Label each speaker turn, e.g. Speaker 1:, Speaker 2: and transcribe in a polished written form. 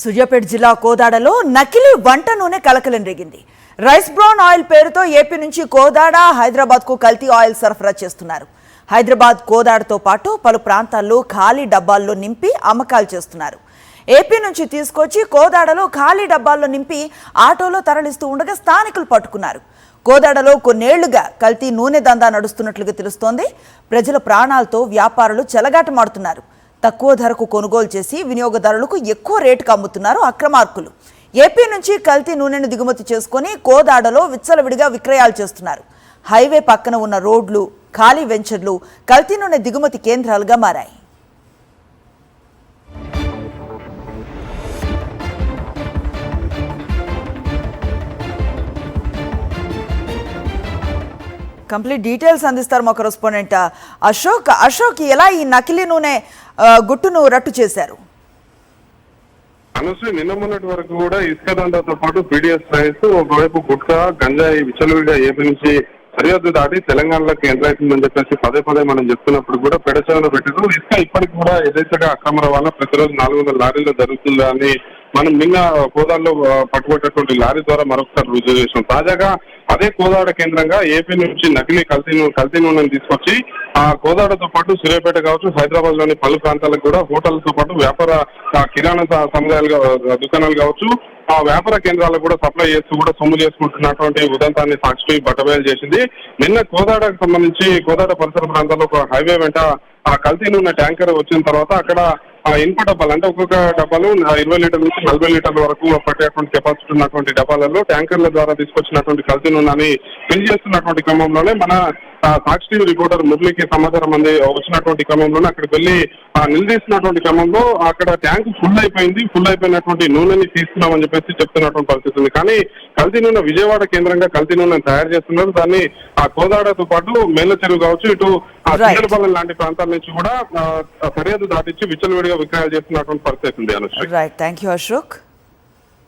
Speaker 1: సూర్యాపేట జిల్లా కోదాడలో నకిలీ వంట నూనె కలకలం రేగింది. రైస్ బ్రౌన్ ఆయిల్ పేరుతో ఏపీ నుంచి కోదాడ, హైదరాబాద్కు కల్తీ ఆయిల్ సరఫరా చేస్తున్నారు. హైదరాబాద్, కోదాడతో పాటు పలు ప్రాంతాల్లో ఖాళీ డబ్బాల్లో నింపి అమ్మకాలు చేస్తున్నారు. ఏపీ నుంచి తీసుకొచ్చి కోదాడలో ఖాళీ డబ్బాల్లో నింపి ఆటోలో తరలిస్తూ ఉండగా స్థానికులు పట్టుకున్నారు. కోదాడలో కొన్నేళ్లుగా కల్తీ నూనె దందా నడుస్తున్నట్లుగా తెలుస్తోంది. ప్రజల ప్రాణాలతో వ్యాపారులు చెలగాటమాడుతున్నారు. తక్కువ ధరకు కొనుగోలు చేసి వినియోగదారులకు ఎక్కువ రేటుకు అమ్ముతున్నారు అక్రమార్కులు. ఏపీ నుంచి కల్తీ నూనెను దిగుమతి చేసుకుని కోదాడలో విచ్చలవిడిగా విక్రయాలు చేస్తున్నారు. హైవే పక్కన ఉన్న రోడ్లు, ఖాళీ వెంచర్లు కల్తీ నూనె దిగుమతి కేంద్రాలుగా మారాయి. కంప్లీట్ డీటెయిల్స్ అందిస్తారు మా కరెస్పాండెంట్ అశోక్. ఎలా ఈ నకిలీ నూనె గుట్టును రట్టు చేశారు?
Speaker 2: అనసూయ, నిన్న మొన్నటి వరకు కూడా ఇసుక దందాతో పాటు పీడిఎస్ రైస్, ఒకవైపు గుట్కా, గంజాయి విచ్చలవిడిగా ఏపీ నుంచి సరిహద్దు దాటి తెలంగాణలోకి ఎంటర్ అవుతుందని చెప్పేసి పదే మనం చెప్తున్నప్పుడు కూడా పెడచెవిన పెట్టారు. ఇసుక ఇప్పటికి కూడా యథేచ్ఛగా అక్రమ రవాణా ప్రతిరోజు 400 లారీల్లో జరుగుతుందా అని మనం నిన్న కోదాడలో పట్టుబట్టేటువంటి లారీ ద్వారా మరొకసారి రుజువు చేసాం. తాజాగా అదే కోదాడ కేంద్రంగా ఏపీ నుంచి నకిలీ కల్తీ నూనెను తీసుకొచ్చి ఆ కోదాడతో పాటు సూర్యాపేట కావచ్చు, హైదరాబాద్ లోని పలు ప్రాంతాలకు కూడా హోటళ్లతో పాటు వ్యాపార కిరాణా సముదాయాలు దుకాణాలు కావచ్చు, ఆ వ్యాపార కేంద్రాలకు కూడా సప్లై చేస్తూ కూడా సొమ్ము చేసుకుంటున్నటువంటి ఉదంతాన్ని సాక్షి బట్టబయలు చేసింది. నిన్న కోదాడకు సంబంధించి కోదాడ పరిసర ప్రాంతాల్లో ఒక హైవే వెంట ఆ కల్తీ నూనె ట్యాంకర్ వచ్చిన తర్వాత అక్కడ ఇనుప డబ్బాలు, అంటే ఒక్కొక్క డబ్బాలు 20 లీటర్ల నుంచి 40 లీటర్ల వరకు పట్టేటువంటి కెపాసిటీ ఉన్నటువంటి డబ్బాలలో ట్యాంకర్ల ద్వారా తీసుకొచ్చినటువంటి కల్తీ నూనెని ఫిల్ చేస్తున్నటువంటి క్రమంలోనే మన సాక్షి టీవీ రిపోర్టర్ మురళికి సమాచారం వచ్చినటువంటి క్రమంలోనే అక్కడికి వెళ్లి నిలదీసినటువంటి క్రమంలో అక్కడ ట్యాంక్ ఫుల్ అయిపోయినటువంటి నూనెని తీసుకున్నామని చెప్పేసి చెప్తున్నటువంటి పరిస్థితి ఉంది. కానీ కల్తీ నూనె విజయవాడ కేంద్రంగా కల్తీ నూనెను తయారు చేస్తున్నారు. దాన్ని ఆ కోదాడతో పాటు మేళ్ళ చెరువు కావచ్చు, ఇటు చిన్నపాలెం లాంటి ప్రాంతాల నుంచి కూడా సరిహద్దు దాటించి విచ్చలవిడిగా విక్రయాలు చేస్తున్నటువంటి పరిస్థితి ఉంది.
Speaker 1: Right, thank you Ashok.